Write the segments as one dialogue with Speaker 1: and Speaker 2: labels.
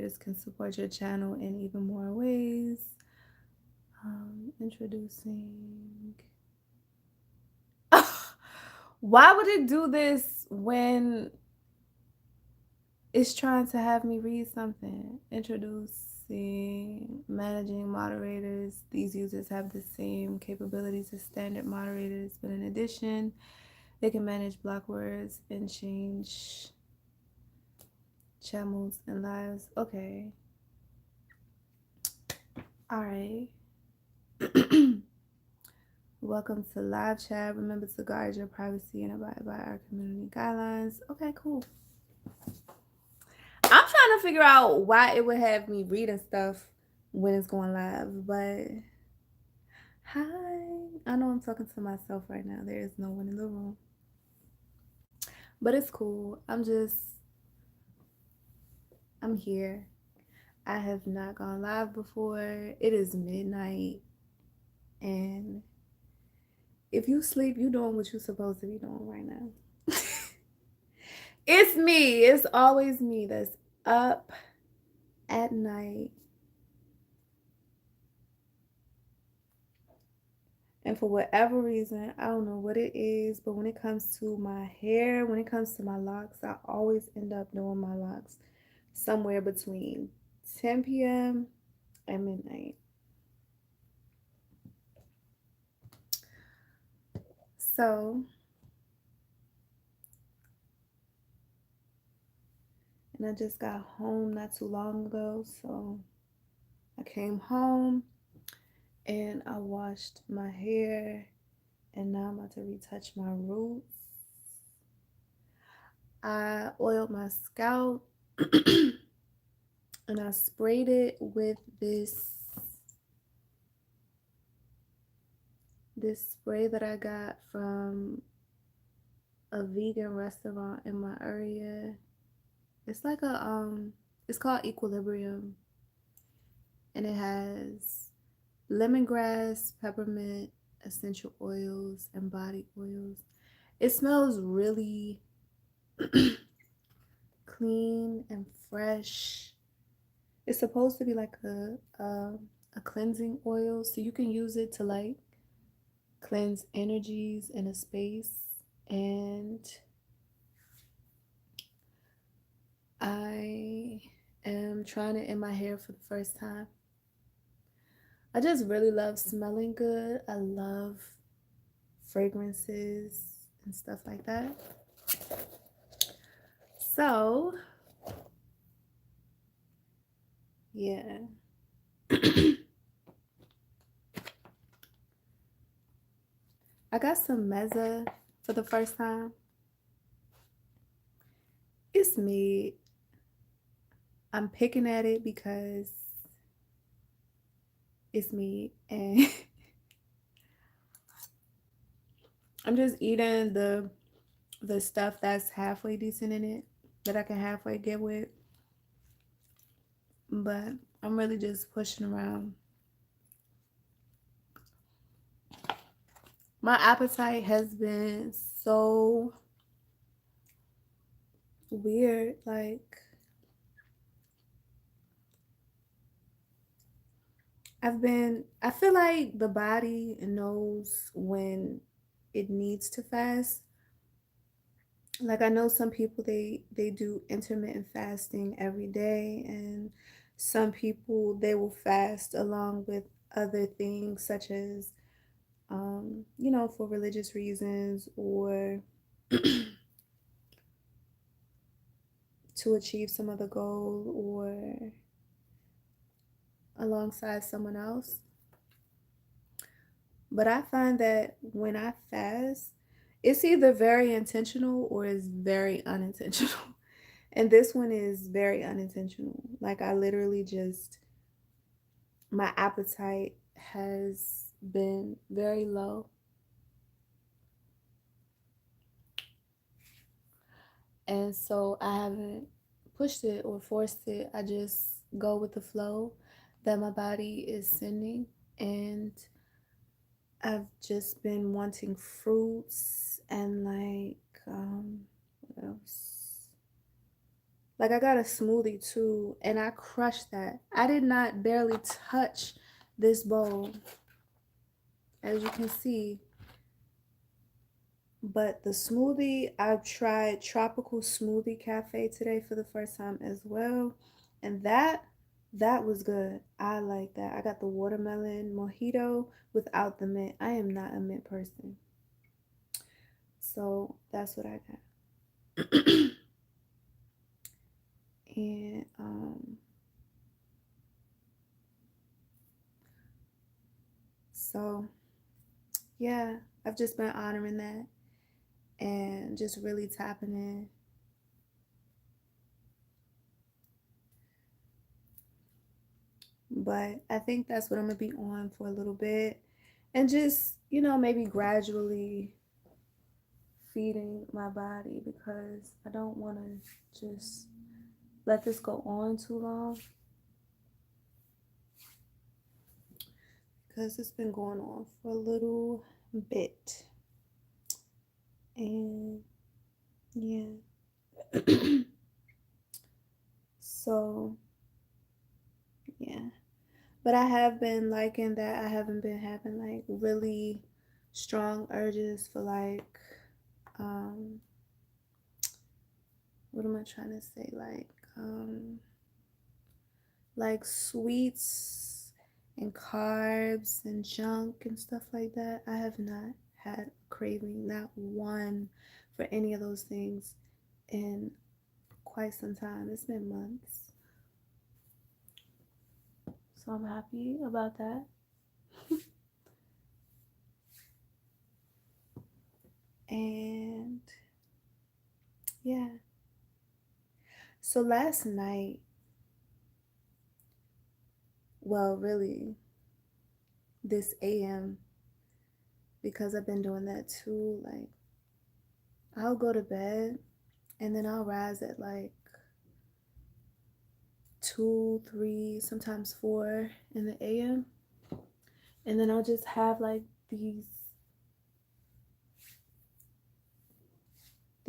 Speaker 1: moderators can support your channel in even more ways. Introducing. Why would it do this when it's trying to have me read something? Introducing managing moderators. These users have the same capabilities as standard moderators, but in addition, they can manage block words and change channels and lives. Okay. All right. Welcome to live chat. Remember to guard your privacy and abide by our community guidelines. Okay, cool. I'm trying to figure out why it would have me reading stuff when it's going live, but hi. I know I'm talking to myself right now. There is no one in the room. But it's cool. I'm here. I have not gone live before. It is midnight. And if you sleep, you doing what you're supposed to be doing right now. It's me. It's always me that's up at night. And for whatever reason, I don't know what it is, but when it comes to my hair, when it comes to my locks, I always end up doing my locks somewhere between 10 p.m. and midnight. So, and I just got home not too long ago. So I came home and I washed my hair, and now I'm about to retouch my roots. I oiled my scalp and I sprayed it with this spray that I got from a vegan restaurant in my area. It's like it's called Equilibrium, and it has lemongrass, peppermint, essential oils, and body oils. It smells really clean and fresh. It's supposed to be like a cleansing oil, so you can use it to like cleanse energies in a space. And I am trying it in my hair for the first time. I just really love smelling good. I love fragrances and stuff like that. So, yeah. I got some mezza for the first time. It's me. I'm picking at it because it's me, and I'm just eating the stuff that's halfway decent in it, that I can halfway get with. But I'm really just pushing around. My appetite has been so weird. Like, I feel like the body knows when it needs to fast. Like, I know some people, they do intermittent fasting every day, and some people, they will fast along with other things such as for religious reasons, or to achieve some other goal, or alongside someone else. But I find that when I fast, it's either very intentional or it's very unintentional. And this one is very unintentional. Like, I literally just, my appetite has been very low. And so I haven't pushed it or forced it. I just go with the flow that my body is sending. And I've just been wanting fruits and like, what else? Like I got a smoothie too, and I crushed that. I did not barely touch this bowl, as you can see. But the smoothie, I've tried Tropical Smoothie Cafe today for the first time as well. And that was good. I like that. I got the watermelon mojito without the mint. I am not a mint person. So that's what I got. And so yeah, I've just been honoring that and just really tapping in. But I think that's what I'm gonna be on for a little bit, and just, maybe gradually feeding my body, because I don't want to just let this go on too long, because it's been going on for a little bit. And yeah. So yeah, but I have been liking that I haven't been having like really strong urges for um what am I trying to say, like sweets and carbs and junk and stuff like that. I have not had a craving, not one, for any of those things in quite some time. It's been months. So I'm happy about that. And yeah. So last night, well, really, this AM, because I've been doing that too, like, I'll go to bed and then I'll rise at like 2, 3, sometimes 4 in the AM. And then I'll just have like these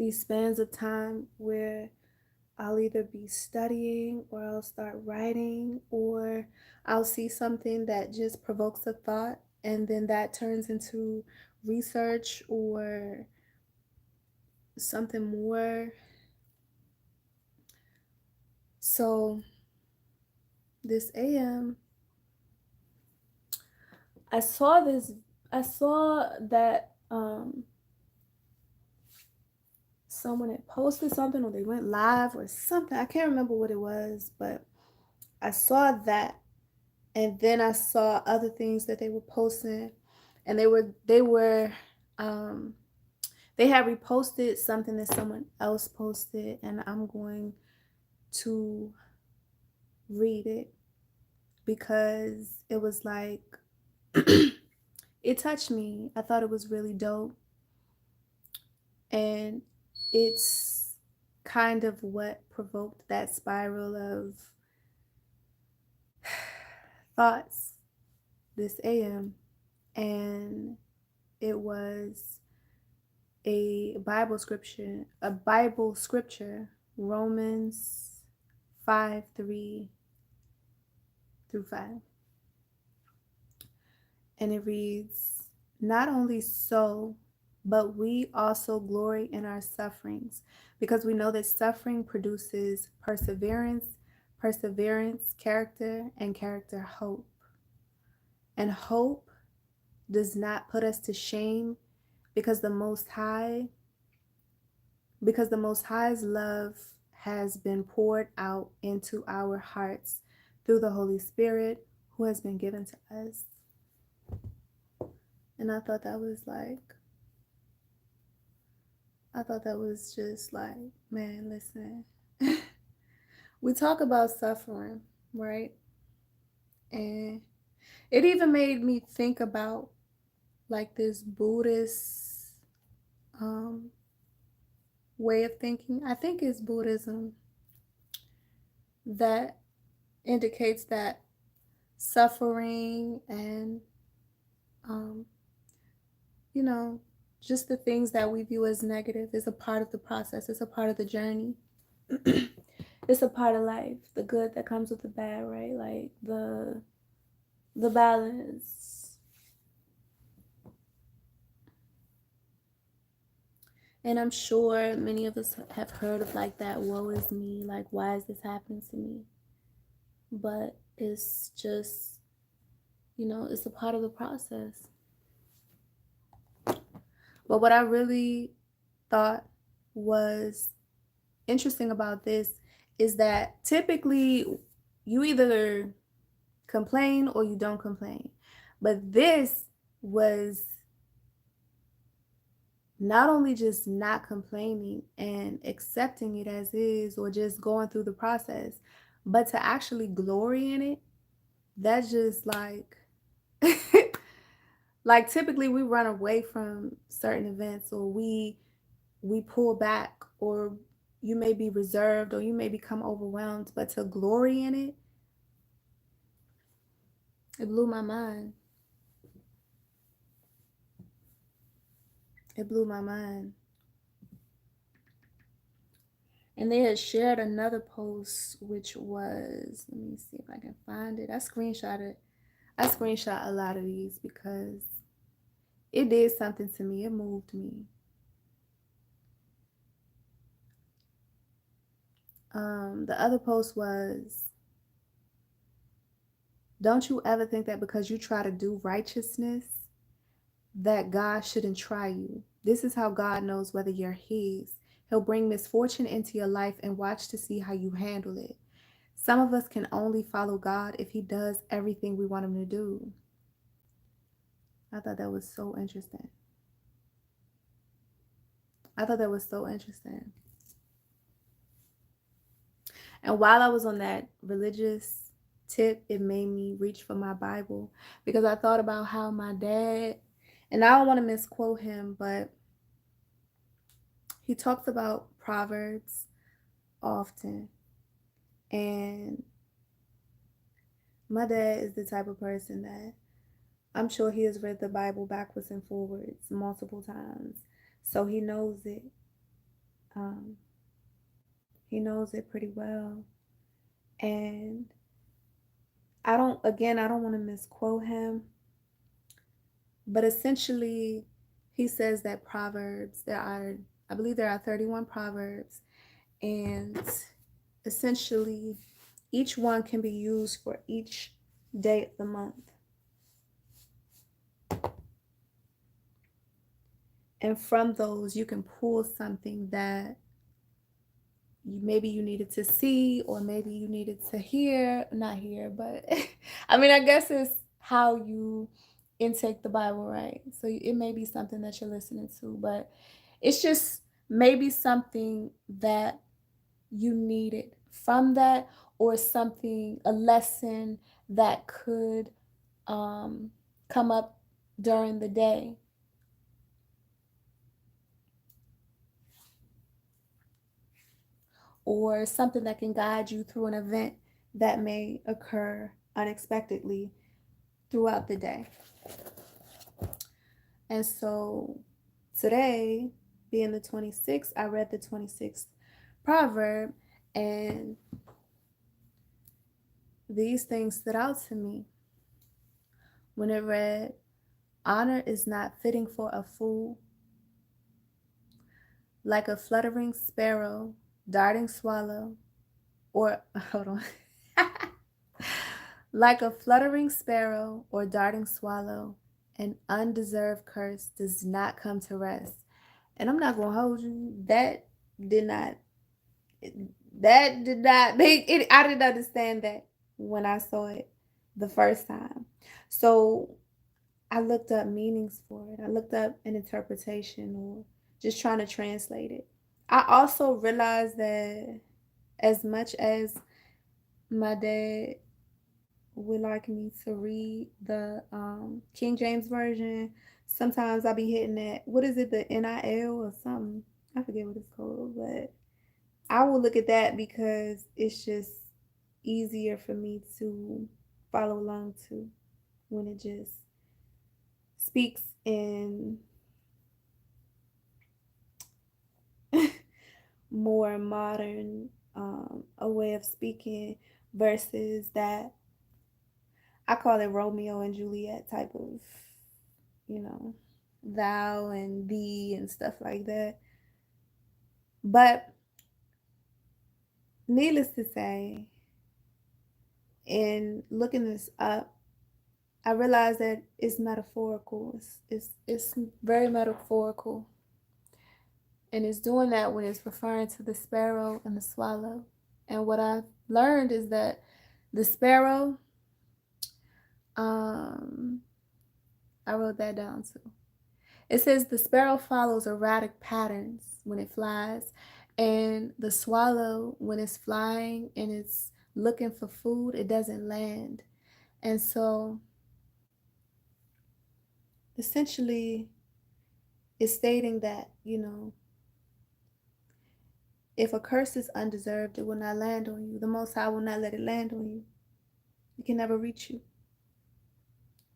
Speaker 1: spans of time where I'll either be studying or I'll start writing, or I'll see something that just provokes a thought and then that turns into research or something more. So this AM, I saw this I saw that someone had posted something or they went live or something. I can't remember what it was, but I saw that, and then I saw other things that they were posting, and um they had reposted something that someone else posted, and I'm going to read it because it was like it touched me. I thought it was really dope, and it's kind of what provoked that spiral of thoughts this AM. And it was a Bible scripture, Romans 5:3-5. And it reads, "Not only so, but we also glory in our sufferings, because we know that suffering produces perseverance, character, and character, hope. And hope does not put us to shame, because the most high's love has been poured out into our hearts through the Holy Spirit who has been given to us." And I thought that was just like, man, listen. We talk about suffering, right? And it even made me think about like this Buddhist um, way of thinking. I think it's Buddhism that indicates that suffering and, um, you know, just the things that we view as negative is a part of the process, it's a part of the journey. it's a part of life, the good that comes with the bad, right? Like the balance. And I'm sure many of us have heard of like that woe is me, like why is this happening to me? But it's just, it's a part of the process. But what I really thought was interesting about this is that typically you either complain or you don't complain. But this was not only just not complaining and accepting it as is or just going through the process, but to actually glory in it. That's just like like typically we run away from certain events, or we pull back, or you may be reserved, or you may become overwhelmed, but to glory in it, it blew my mind. It blew my mind. And they had shared another post, which was, let me see if I can find it. I screenshot a lot of these because it did something to me. It moved me. The other post was, don't you ever think that because you try to do righteousness, that God shouldn't try you. This is how God knows whether you're His. He'll bring misfortune into your life and watch to see how you handle it. Some of us can only follow God if He does everything we want Him to do. I thought that was so interesting. I thought that was so interesting. And while I was on that religious tip, it made me reach for my Bible because I thought about how my dad, and I don't want to misquote him, but he talks about proverbs often. And my dad is the type of person that I'm sure he has read the Bible backwards and forwards multiple times. So he knows it. Um, he knows it pretty well. And I don't want to misquote him, but essentially he says that I believe there are 31 proverbs, and essentially each one can be used for each day of the month. And from those, you can pull something that maybe you needed to see, or maybe you needed to hear, not hear, but I mean, I guess it's how you intake the Bible, right? So it may be something that you're listening to, but it's just maybe something that you needed from that, or something, a lesson that could come up during the day. Or something that can guide you through an event that may occur unexpectedly throughout the day. And so today, being the 26th, I read the 26th proverb, and these things stood out to me when it read, honor is not fitting for a fool, like a fluttering sparrow, darting swallow, or, hold on. Like a fluttering sparrow or darting swallow, an undeserved curse does not come to rest. And I'm not going to hold you. Did not, that did not make it. I didn't understand that when I saw it the first time. So I looked up meanings for it. I looked up an interpretation, or just trying to translate it. I also realized that as much as my dad would like me to read the King James version, sometimes I'll be hitting that. What is it, the NIL or something? I forget what it's called, but I will look at that because it's just easier for me to follow along to, when it just speaks in more modern a way of speaking versus that, I call it Romeo and Juliet type of, you know, thou and thee and stuff like that. But needless to say, in looking this up, I realized that it's metaphorical. It's very metaphorical. And it's doing that when it's referring to the sparrow and the swallow. And what I've learned is that the sparrow, I wrote that down too. It says the sparrow follows erratic patterns when it flies, and the swallow, when it's flying and it's looking for food, it doesn't land. And so essentially, it's stating that, you know, if a curse is undeserved, it will not land on you. The Most High will not let it land on you. It can never reach you.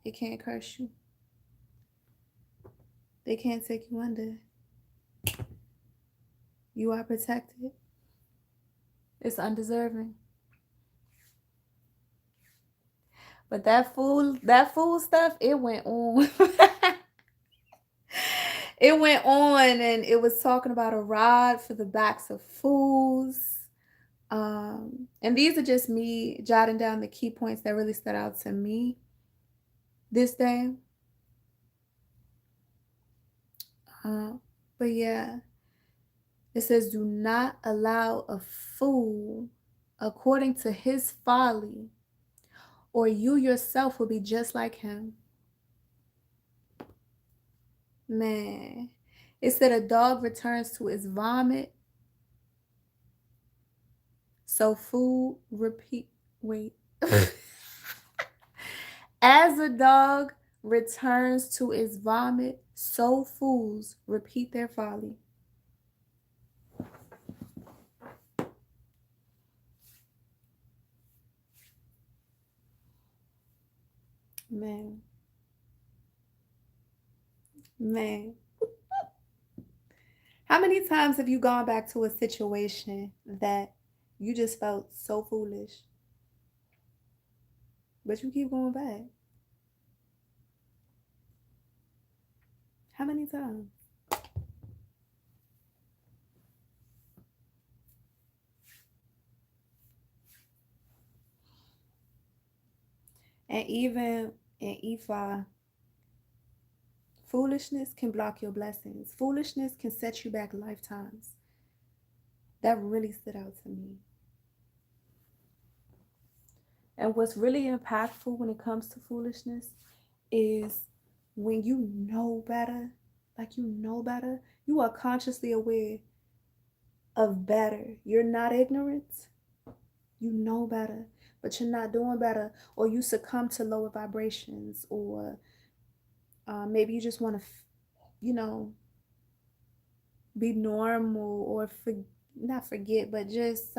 Speaker 1: It can't curse you. They can't take you under. You are protected. It's undeserving. But that fool stuff, it went on. It went on and it was talking about a rod for the backs of fools. And these are just me jotting down the key points that really stood out to me this day. But yeah, it says, do not allow a fool according to his folly, or you yourself will be just like him. Man, it said a dog returns to its vomit, so fool repeat. Wait. As a dog returns to its vomit, so fools repeat their folly. Man. Man. How many times have you gone back to a situation that you just felt so foolish, but you keep going back? How many times? And even in Ifa, foolishness can block your blessings. Foolishness can set you back lifetimes. That really stood out to me. And what's really impactful when it comes to foolishness is when you know better, like you know better, you are consciously aware of better. You're not ignorant. You know better, but you're not doing better, or you succumb to lower vibrations, or maybe you just want to, you know, be normal, or not forget, but just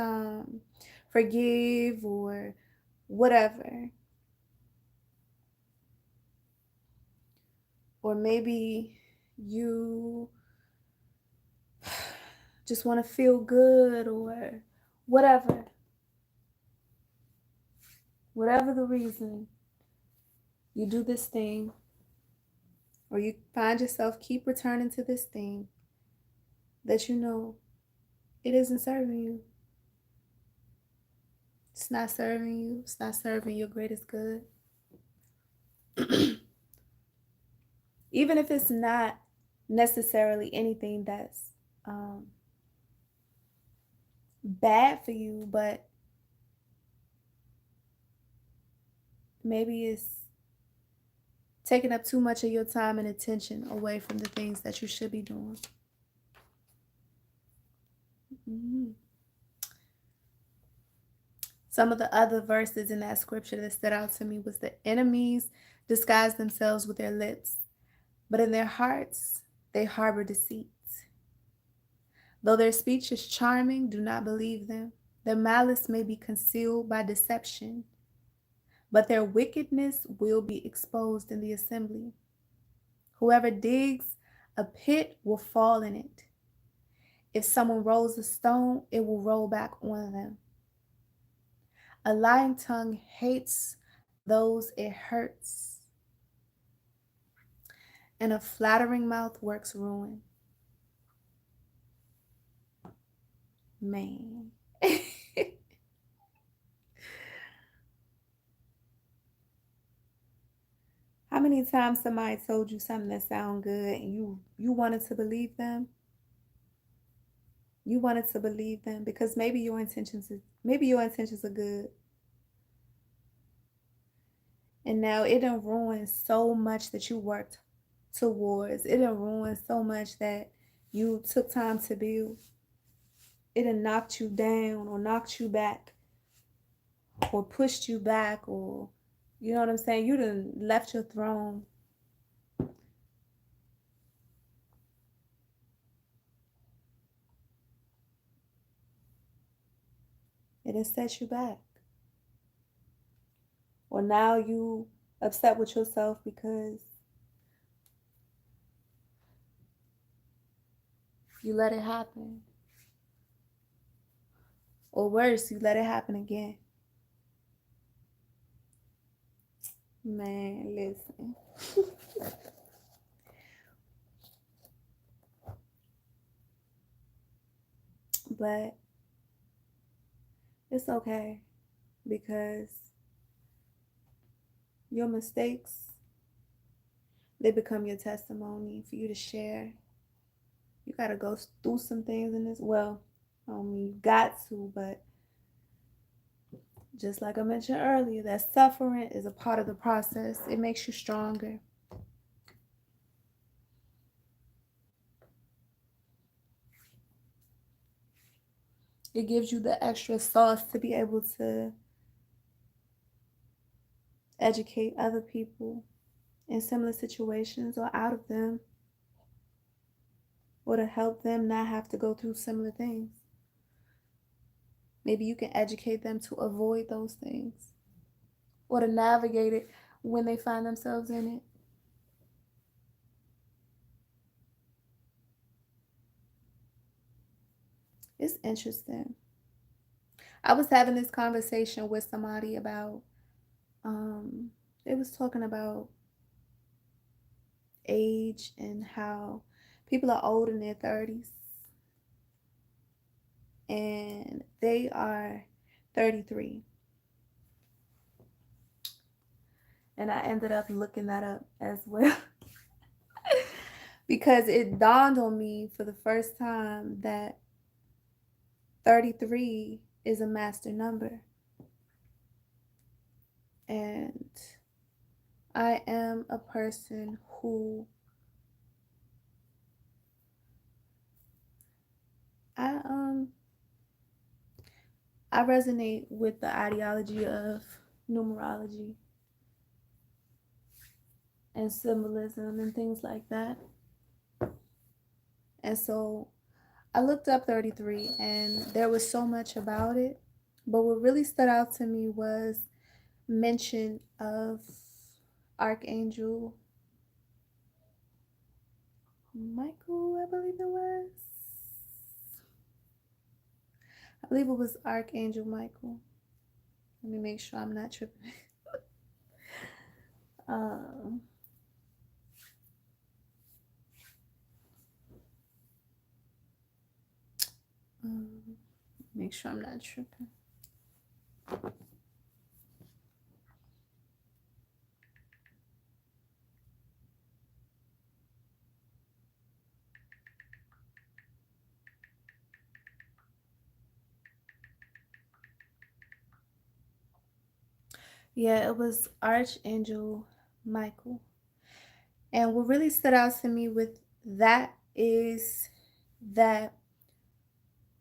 Speaker 1: forgive or whatever. Or maybe you just want to feel good, or whatever. Whatever the reason, you do this thing, or you find yourself keep returning to this thing that you know it isn't serving you. It's not serving you. It's not serving your greatest good. Even if it's not necessarily anything that's bad for you, but maybe it's taking up too much of your time and attention away from the things that you should be doing. Some of the other verses in that scripture that stood out to me was, the enemies disguise themselves with their lips, but in their hearts they harbor deceit. Though their speech is charming, do not believe them. Their malice may be concealed by deception, but their wickedness will be exposed in the assembly. Whoever digs a pit will fall in it, If someone rolls a stone, it will roll back on them. A lying tongue hates those it hurts, and a flattering mouth works ruin. Man. How many times somebody told you something that sound good and you wanted to believe them? You wanted to believe them because maybe your intentions are good. And now it done ruined so much that you worked towards. It done ruined so much that you took time to build. It done knocked you down or knocked you back or pushed you back, or you know what I'm saying? You done left your throne. It done set you back. Or now you upset with yourself because you let it happen. Or worse, you let it happen again. Man, listen. But it's okay because your mistakes, they become your testimony for you to share. You got to go through some things in this. Well, I don't mean you got to, but just like I mentioned earlier, that suffering is a part of the process. It makes you stronger. It gives you the extra sauce to be able to educate other people in similar situations or out of them, or to help them not have to go through similar things. Maybe you can educate them to avoid those things or to navigate it when they find themselves in it. It's interesting. I was having this conversation with somebody about, they was talking about age and how people are old in their 30s and they are 33. And I ended up looking that up as well because it dawned on me for the first time that 33 is a master number. And I am a person who I um I resonate with the ideology of numerology and symbolism and things like that. And so I looked up 33 and there was so much about it. But what really stood out to me was mention of Archangel Michael, I believe it was. I believe it was Archangel Michael. Let me make sure I'm not tripping. um, make sure I'm not tripping. Yeah, it was Archangel Michael. And what really stood out to me with that is that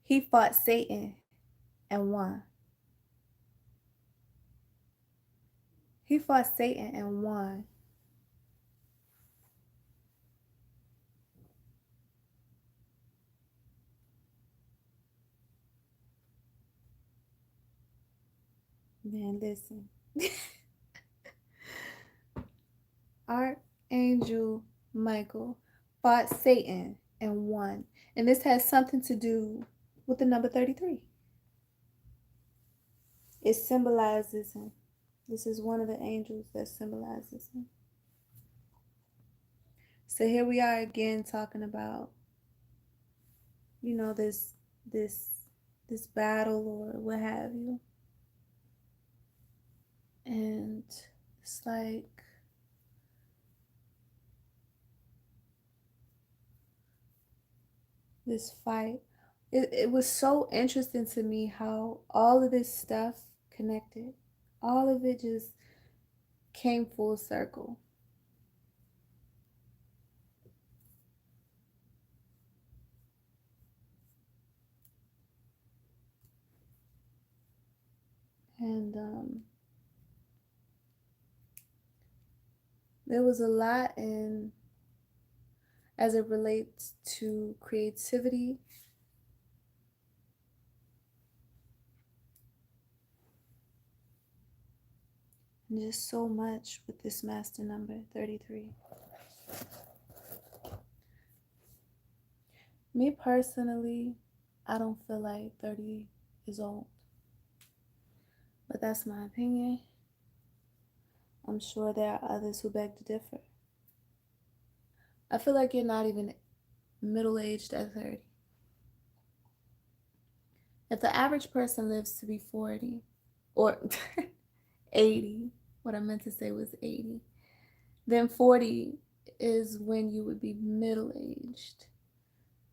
Speaker 1: he fought Satan and won. He fought Satan and won. Man, listen. Archangel Michael fought Satan and 1. And this has something to do with the number 33. It symbolizes him. This is one of the angels that symbolizes him. So here we are again talking about, you know, this this battle or what have you. And it's like this fight. It was so interesting to me how all of this stuff connected. All of it just came full circle. And there was a lot in as it relates to creativity. And just so much with this master number 33. Me personally, I don't feel like 30 is old. But that's my opinion. I'm sure there are others who beg to differ. I feel like you're not even middle aged at 30. If the average person lives to be 40 or 80, what I meant to say was 80, then 40 is when you would be middle aged.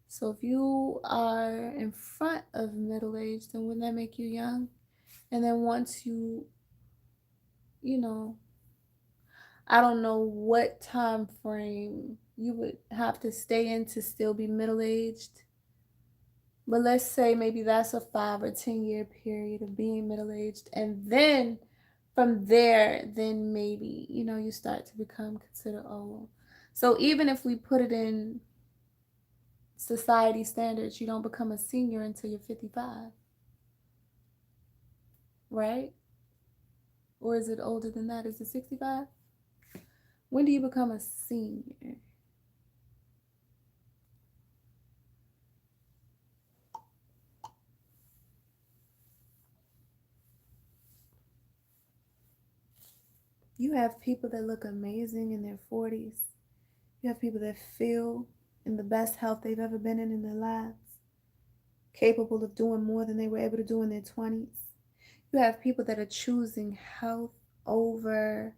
Speaker 1: So if you are in front of middle age, then wouldn't that make you young? And then once you know, I don't know what time frame you would have to stay in to still be middle aged. But let's say maybe that's a 5 or 10 year period of being middle aged. And then from there, then maybe, you know, you start to become considered old. So even if we put it in society standards, you don't become a senior until you're 55, right? Or is it older than that? Is it 65? When do you become a senior? You have people that look amazing in their 40s. You have people that feel in the best health they've ever been in their lives, capable of doing more than they were able to do in their 20s. You have people that are choosing health over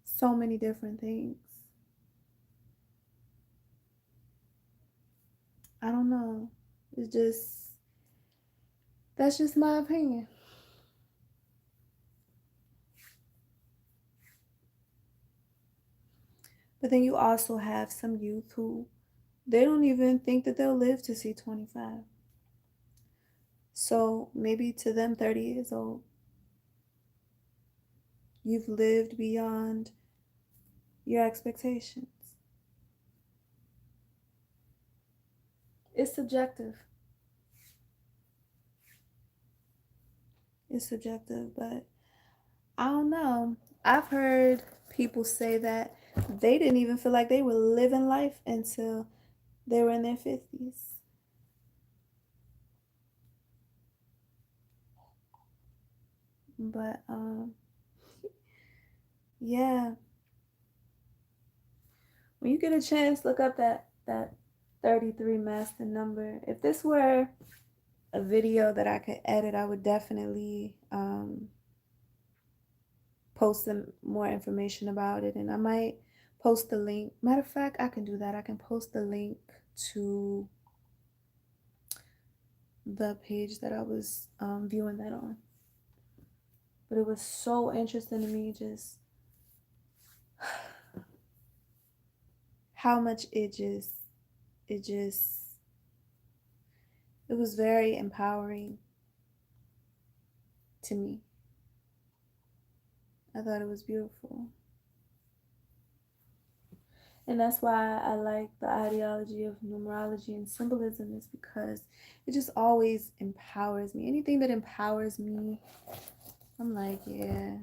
Speaker 1: so many different things. I don't know. It's just, that's just my opinion. But then you also have some youth who they don't even think that they'll live to see 25. So maybe to them, 30 years old, you've lived beyond your expectations. It's subjective. It's subjective, but I don't know. I've heard people say that they didn't even feel like they were living life until they were in their 50s. But yeah, when you get a chance, look up that 33 master number. If this were a video that I could edit, I would definitely post some more information about it, and I might post the link. Matter of fact, I can do that. I can post the link to the page that I was viewing that on. But it was so interesting to me, just how much it just it was very empowering to me. I thought it was beautiful. And that's why I like the ideology of numerology and symbolism, is because it just always empowers me. Anything that empowers me, I'm like, yeah.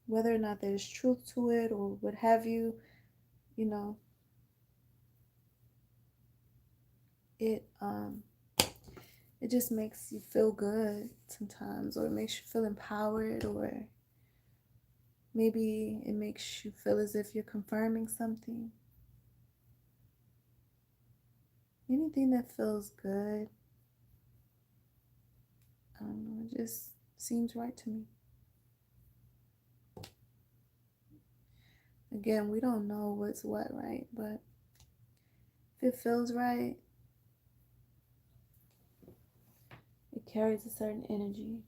Speaker 1: Whether or not there's truth to it or what have you, you know, it just makes you feel good sometimes, or it makes you feel empowered, or maybe it makes you feel as if you're confirming something. Anything that feels good, I don't know, it just seems right to me. Again, we don't know what's what, right? But if it feels right, it carries a certain energy.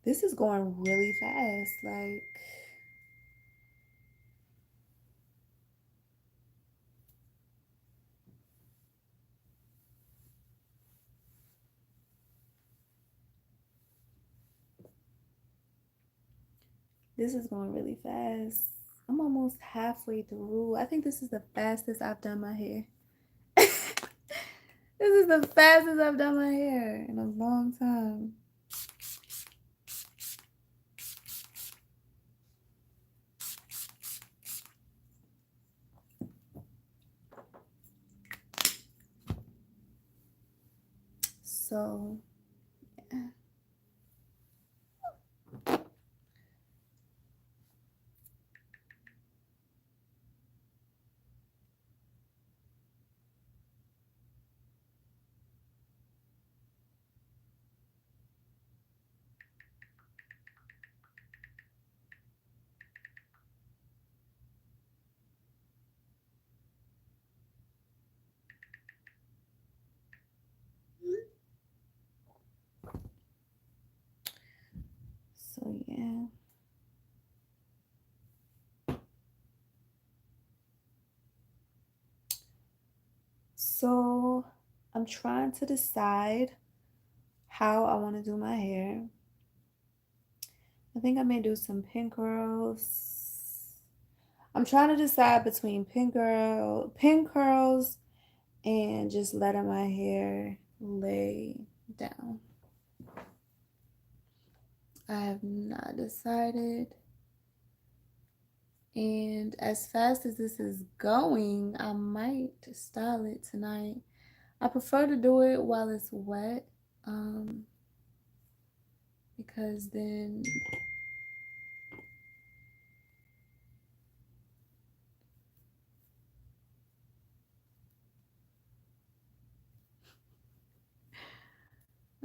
Speaker 1: This is going really fast. Like, this is going really fast. I'm almost halfway through. I think this is the fastest I've done my hair. This is the fastest I've done my hair in a long time. So, yeah. So, yeah. So, I'm trying to decide how I want to do my hair. I think I may do some pin curls. I'm trying to decide between pin curls, and just letting my hair lay down. I have not decided. And as fast as this is going, I might style it tonight. I prefer to do it while it's wet, because then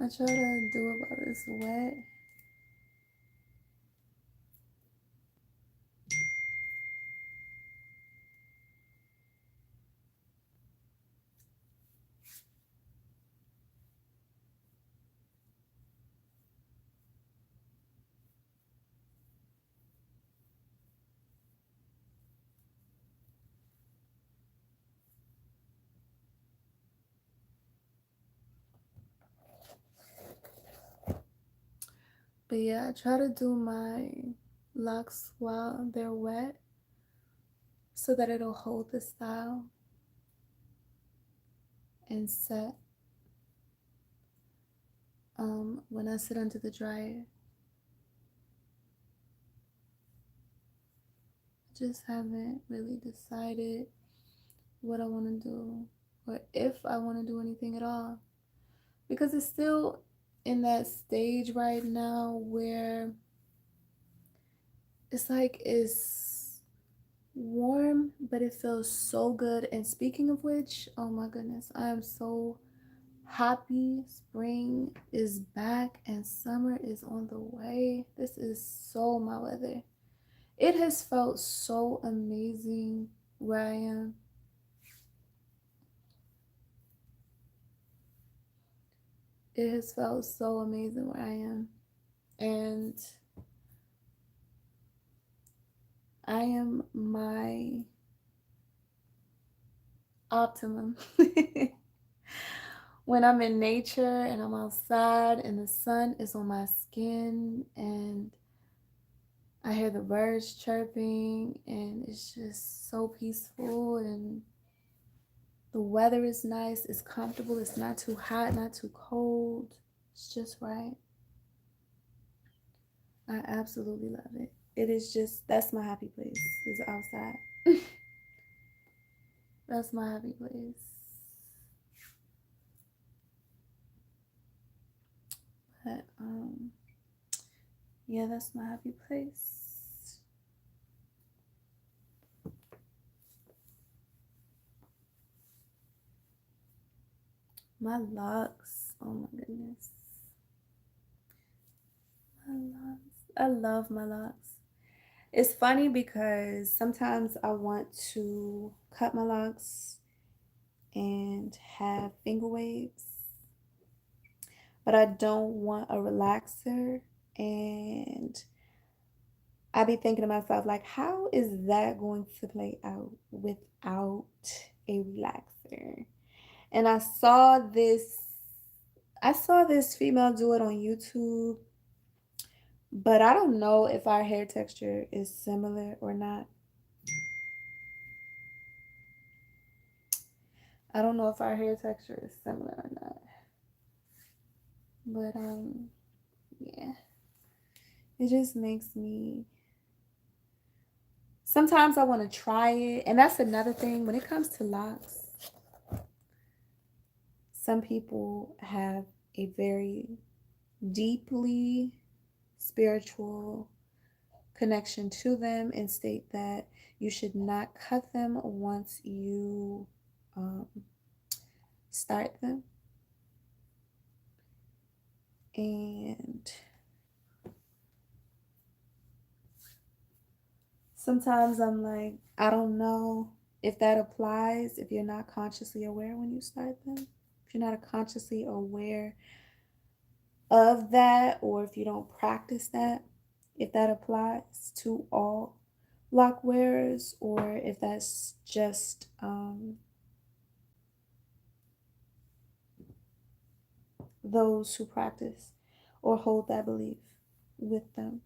Speaker 1: I try to do it while it's wet. But yeah, I try to do my locks while they're wet so that it'll hold the style and set when I sit under the dryer. I just haven't really decided what I want to do, or if I want to do anything at all, because it's still in that stage right now where it's like it's warm, but it feels so good. And speaking of which, oh my goodness, I am so happy. Spring is back and summer is on the way. This is so my weather. It has felt so amazing where I am. It has felt so amazing where I am. And I am my optimum when I'm in nature and I'm outside and the sun is on my skin and I hear the birds chirping and it's just so peaceful, and the weather is nice, it's comfortable, it's not too hot, not too cold. It's just right. I absolutely love it. It is just, that's my happy place, is outside. That's my happy place. But yeah, that's my happy place. My locks. Oh my goodness. My locks. I love my locks. It's funny because sometimes I want to cut my locks and have finger waves, but I don't want a relaxer. And I be thinking to myself, like, how is that going to play out without a relaxer? And I saw this female do it on YouTube, but I don't know if our hair texture is similar or not. I don't know if our hair texture is similar or not. But yeah. It just makes me, sometimes I want to try it. And that's another thing when it comes to locks. Some people have a very deeply spiritual connection to them and state that you should not cut them once you um, start them. And sometimes I'm like, I don't know if that applies if you're not consciously aware when you start them. If you're not consciously aware of that, or if you don't practice that, if that applies to all lock wearers, or if that's just those who practice or hold that belief with them.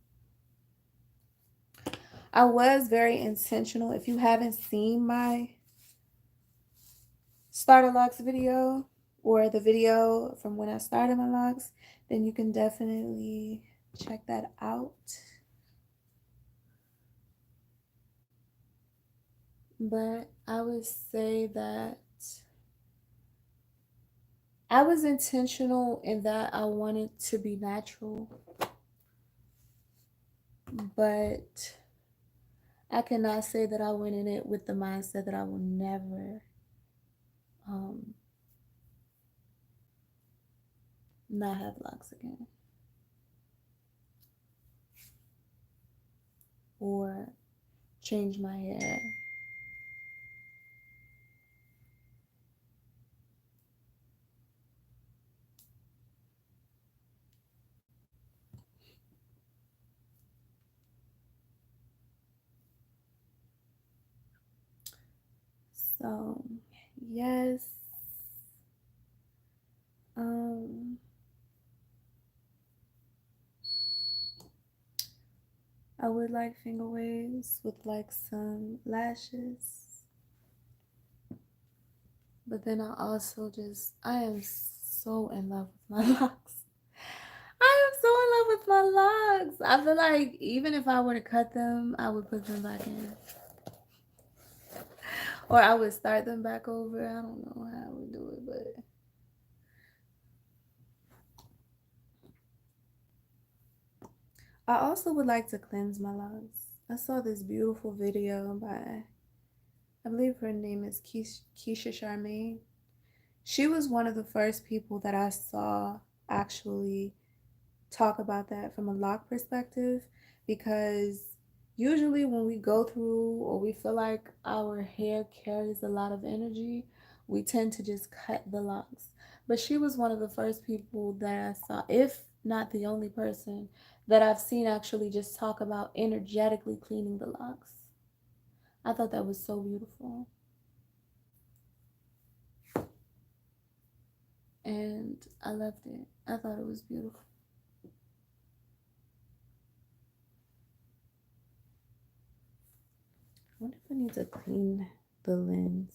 Speaker 1: I was very intentional. If you haven't seen my starter locks video or the video from when I started my locks, then you can definitely check that out. But I would say that I was intentional in that I wanted to be natural, but I cannot say that I went in it with the mindset that I will never um, not have locks again or change my hair. So, yes, um, I would like finger waves with like some lashes. But then I am so in love with my locks. I am so in love with my locks. I feel like even if I were to cut them, I would put them back in. Or I would start them back over. I don't know how I would do it, but I also would like to cleanse my locks. I saw this beautiful video by, I believe her name is Keisha Charmaine. She was one of the first people that I saw actually talk about that from a lock perspective, because usually when we go through or we feel like our hair carries a lot of energy, we tend to just cut the locks. But she was one of the first people that I saw, if not the only person that I've seen actually just talk about energetically cleaning the locks. I thought that was so beautiful. And I loved it. I thought it was beautiful. I wonder if I need to clean the lens.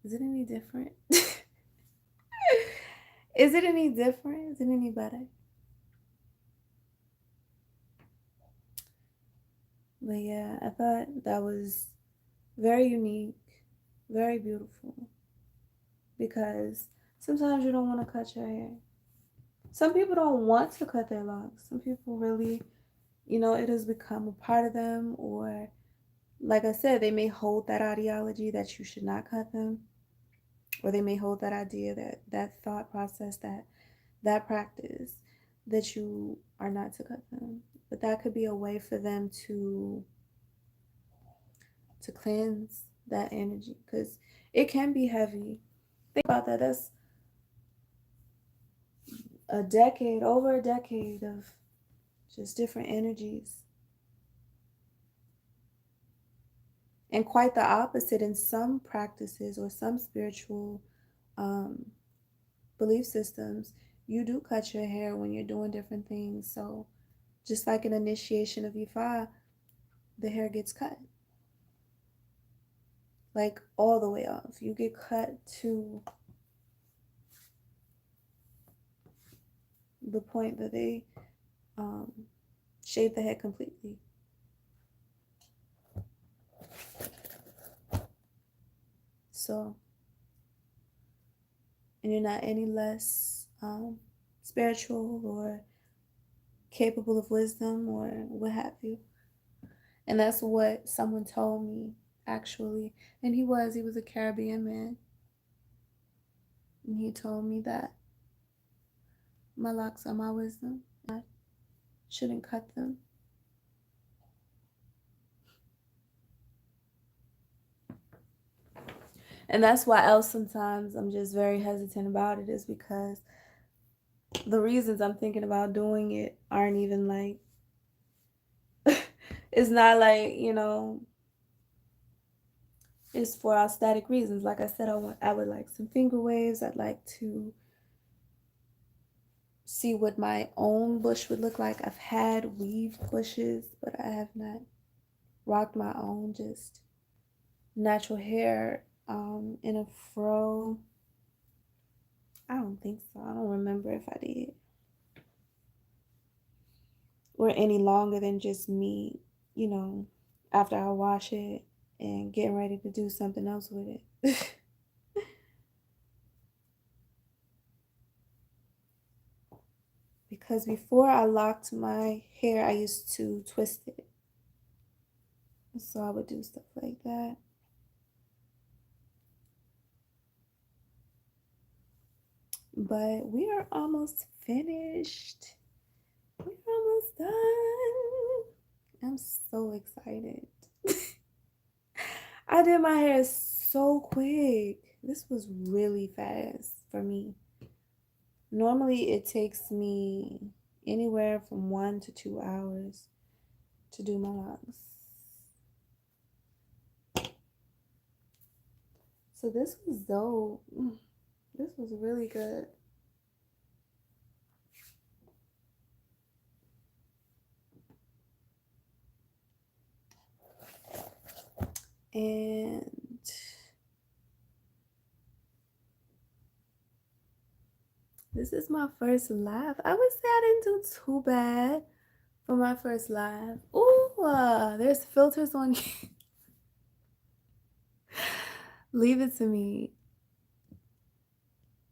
Speaker 1: Is it any different? Is it any different? Is it any better? But yeah, I thought that was very unique, very beautiful. Because sometimes you don't want to cut your hair. Some people don't want to cut their locks. Some people really, it has become a part of them, or like I said, they may hold that ideology that you should not cut them, or they may hold that idea, that thought process, that practice, that you are not to cut them. But that could be a way for them to cleanse that energy, because it can be heavy. Think about that. That's over a decade of just different energies. And quite the opposite in some practices or some spiritual um, belief systems. You do cut your hair when you're doing different things. So, just like an initiation of Ifa, the hair gets cut. Like all the way off. You get cut to the point that they um, shave the head completely. So, and you're not any less spiritual or capable of wisdom or what have you. And that's what someone told me, actually. And he was a Caribbean man. And he told me that my locks are my wisdom. I shouldn't cut them. And that's why else sometimes I'm just very hesitant about it, is because the reasons I'm thinking about doing it aren't even like, it's not like, it's for aesthetic reasons. Like I said, I would like some finger waves. I'd like to see what my own bush would look like. I've had weaved bushes, but I have not rocked my own just natural hair in a fro. I don't think so. I don't remember if I did. Or any longer than just me, you know, after I wash it and getting ready to do something else with it. Because before I locked my hair, I used to twist it. So I would do stuff like that. But we are almost finished. We're almost done. I'm so excited. I did my hair so quick. This was really fast for me. Normally, it takes me anywhere from 1 to 2 hours to do my locks. So this was dope. This was really good. And this is my first live. I would say I didn't do too bad for my first live. Ooh, there's filters on here. Leave it to me.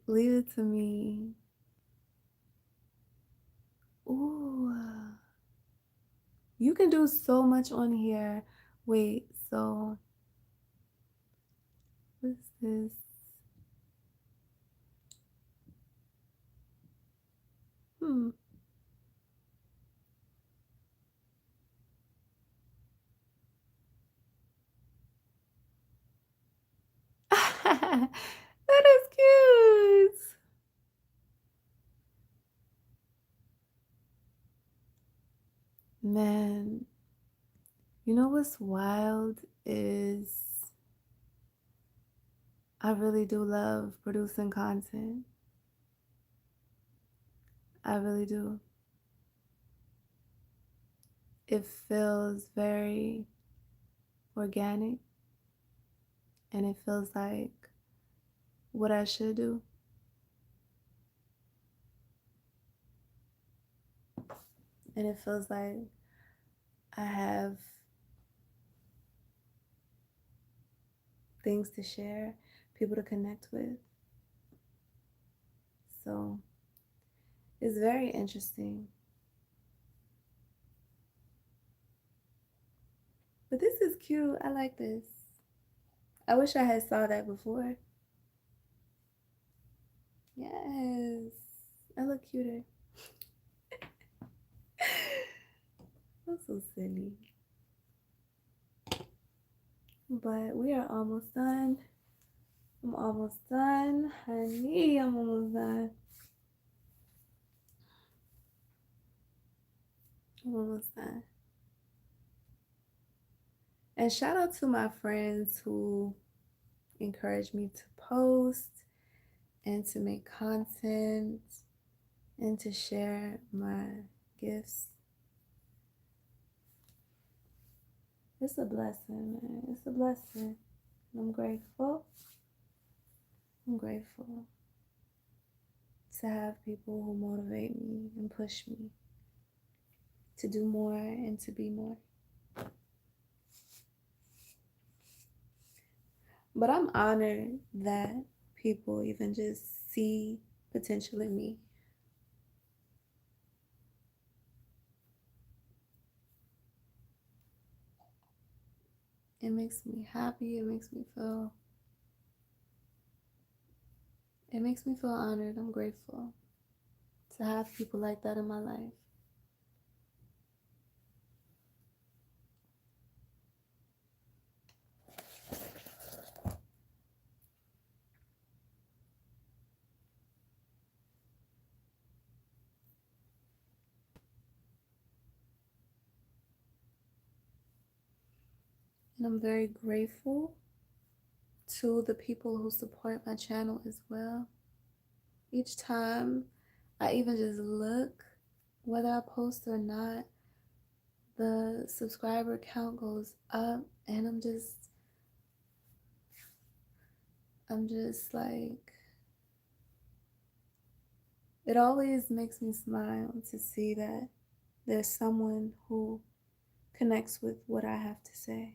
Speaker 1: Leave it to me. Ooh. You can do so much on here. Wait, so what's this? Hmm. That is cute. Man, you know what's wild is I really do love producing content. I really do. It feels very organic and it feels like what I should do. And it feels like I have things to share, people to connect with. So it's very interesting. But this is cute. I like this. I wish I had saw that before. Yes. I look cuter. I'm so silly. But we are almost done. I'm almost done. Honey, I'm almost done. I'm almost done. And shout out to my friends who encourage me to post and to make content and to share my gifts. It's a blessing, man. It's a blessing. I'm grateful. I'm grateful to have people who motivate me and push me to do more and to be more. But I'm honored that people even just see potential in me. It makes me happy. It makes me feel honored. I'm grateful to have people like that in my life. And I'm very grateful to the people who support my channel as well. Each time I even just look, whether I post or not, the subscriber count goes up, and I'm just like, it always makes me smile to see that there's someone who connects with what I have to say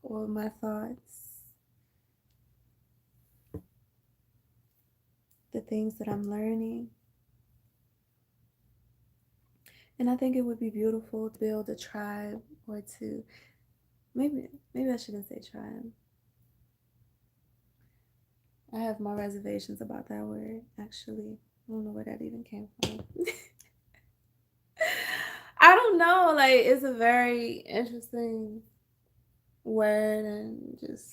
Speaker 1: or my thoughts, the things that I'm learning. And I think it would be beautiful to build a tribe, or to maybe I shouldn't say tribe. I have my reservations about that word, actually. I don't know where that even came from. I don't know. Like, it's a very interesting word and just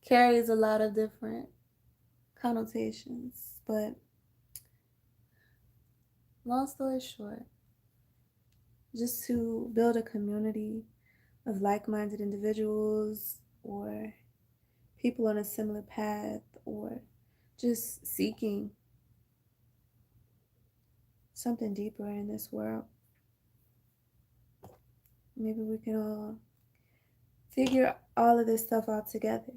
Speaker 1: carries a lot of different connotations. But long story short, just to build a community of like minded individuals or people on a similar path, or just seeking something deeper in this world. Maybe we can all figure all of this stuff out together.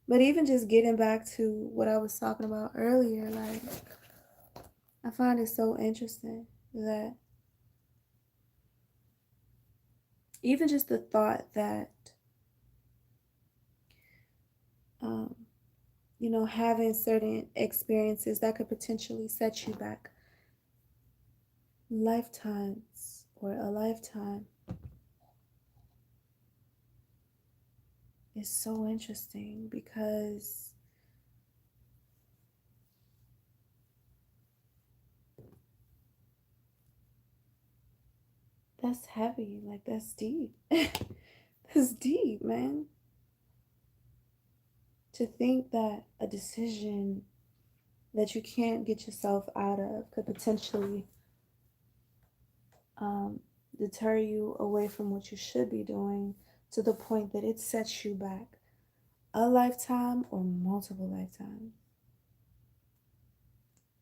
Speaker 1: But even just getting back to what I was talking about earlier, like, I find it so interesting that even just the thought that, um, having certain experiences that could potentially set you back lifetimes or a lifetime is so interesting, because that's heavy. Like, that's deep. That's deep, man. To think that a decision that you can't get yourself out of could potentially deter you away from what you should be doing, to the point that it sets you back a lifetime or multiple lifetimes.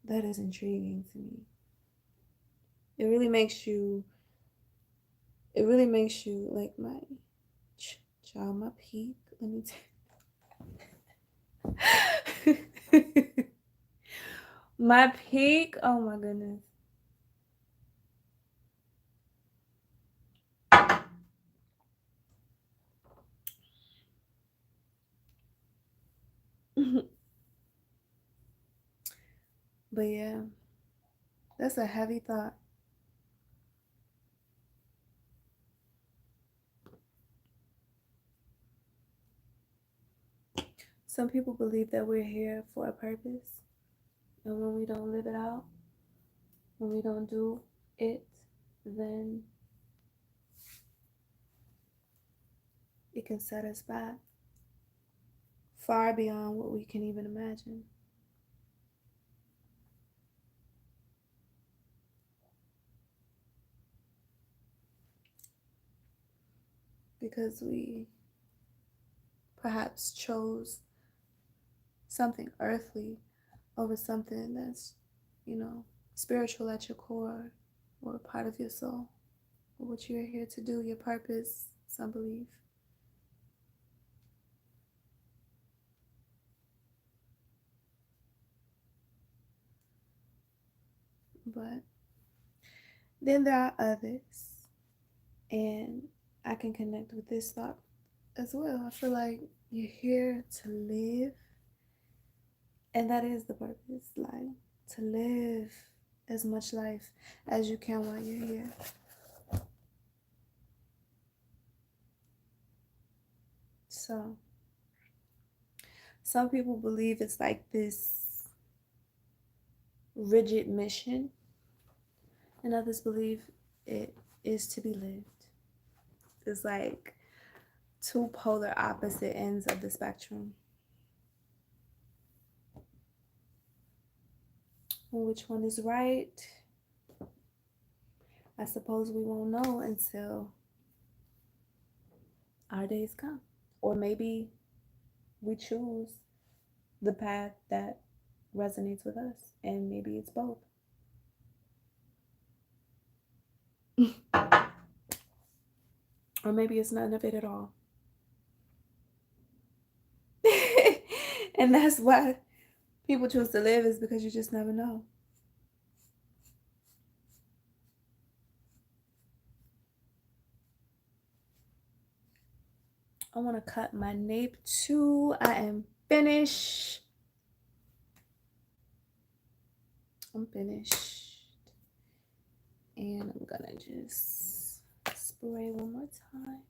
Speaker 1: That is intriguing to me. It really makes you, like, my child, my peak. Let me tell you. My peak, oh my goodness. But yeah, that's a heavy thought. Some people believe that we're here for a purpose, and when we don't live it out, when we don't do it, then it can set us back far beyond what we can even imagine. Because we perhaps chose something earthly over something that's, you know, spiritual at your core or part of your soul, or what you're here to do, your purpose, some believe. But then there are others, and I can connect with this thought as well. I feel like you're here to live, and that is the purpose, like to live as much life as you can while you're here. So, some people believe it's like this rigid mission, and others believe it is to be lived. It's like two polar opposite ends of the spectrum. Which one is right? I suppose we won't know until our days come. Or maybe we choose the path that resonates with us, and maybe it's both. Or maybe it's none of it at all. And that's why people choose to live, is because you just never know. I want to cut my nape too. I am finished. I'm finished. And I'm gonna just spray one more time.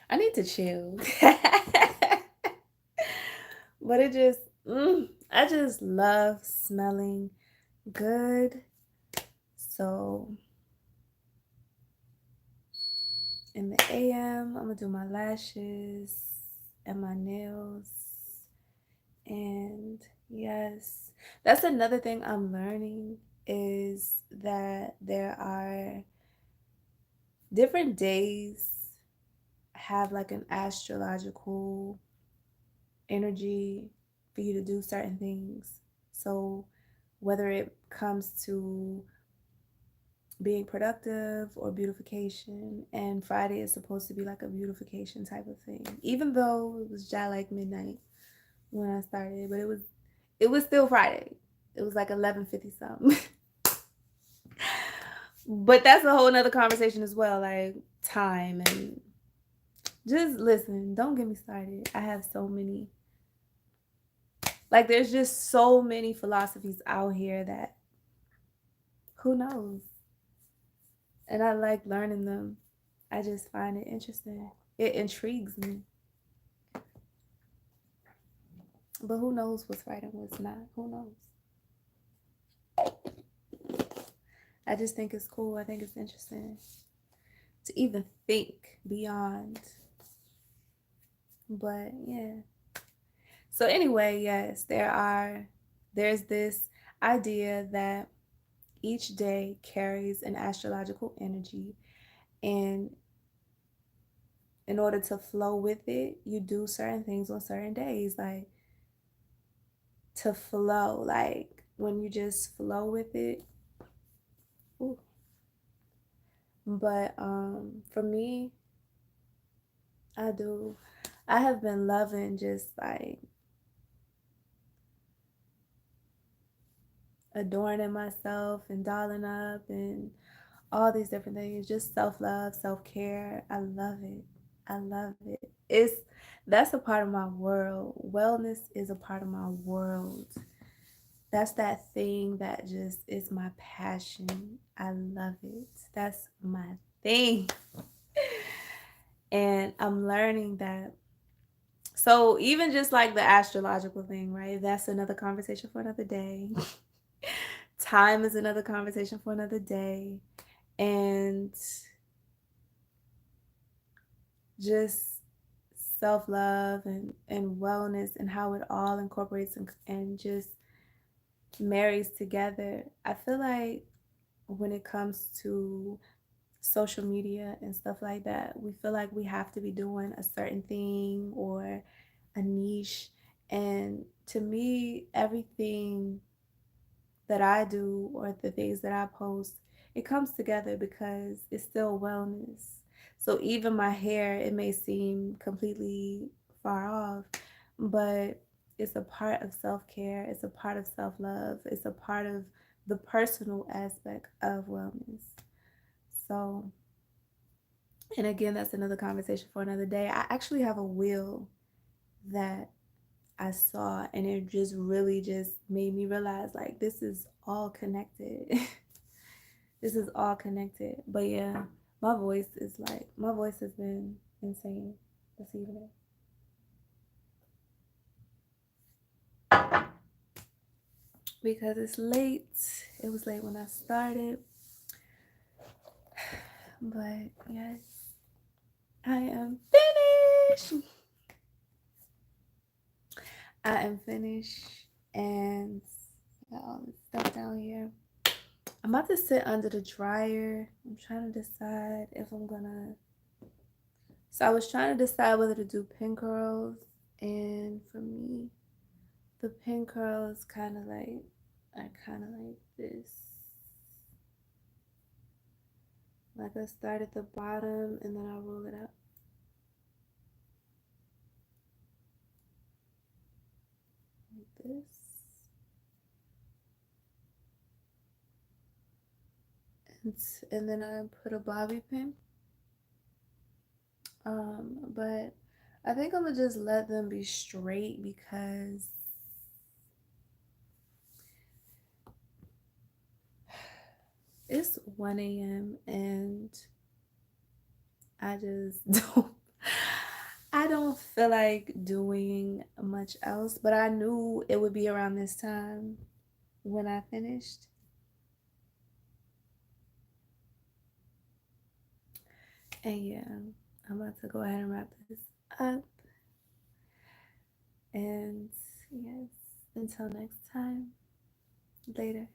Speaker 1: I need to chill. But it just, I just love smelling good. So in the AM, I'm gonna do my lashes and my nails. And yes, that's another thing I'm learning, is that there are different days have like an astrological energy for you to do certain things. So whether it comes to being productive or beautification, and Friday is supposed to be like a beautification type of thing, even though it was just like midnight when I started, but it was still Friday. It was like 11:50 something. But that's a whole nother conversation as well, like time. And just listen, don't get me started. I have so many, like there's just so many philosophies out here that who knows, and I like learning them. I just find it interesting. It intrigues me. But who knows what's right and what's not? Who knows? I just think it's cool. I think it's interesting to even think beyond. But yeah. So anyway, yes, there's this idea that each day carries an astrological energy, and in order to flow with it, you do certain things on certain days, like to flow, like when you just flow with it. Ooh. But for me, I have been loving just like adorning myself and dolling up and all these different things. Just self love, self care. I love it. I love it. That's a part of my world. Wellness is a part of my world. That's that thing that just is my passion. I love it. That's my thing. And I'm learning that. So even just like the astrological thing, right? That's another conversation for another day. Time is another conversation for another day. And just self love and wellness and how it all incorporates and just marries together. I feel like when it comes to social media and stuff like that, we feel like we have to be doing a certain thing or a niche. And to me, everything that I do or the things that I post, it comes together because it's still wellness. So even my hair, it may seem completely far off, but it's a part of self care, it's a part of self love, it's a part of the personal aspect of wellness. So, and again, that's another conversation for another day. I actually have a wheel that I saw, and it just really just made me realize like this is all connected. This is all connected. But yeah, my voice has been insane this evening. Because it's late. It was late when I started. But yes, I am finished. I am finished. And I got all this stuff down here. I'm about to sit under the dryer. I'm trying to decide if I'm gonna. So I was trying to decide whether to do pin curls, and for me, the pin curls kind of like are kind of like this. Like I start at the bottom and then I roll it up like this. And, and then I put a bobby pin. But I think I'm gonna just let them be straight because it's 1 a.m. and I just don't feel like doing much else, but I knew it would be around this time when I finished. And yeah, I'm about to go ahead and wrap this up. And yes, until next time, later.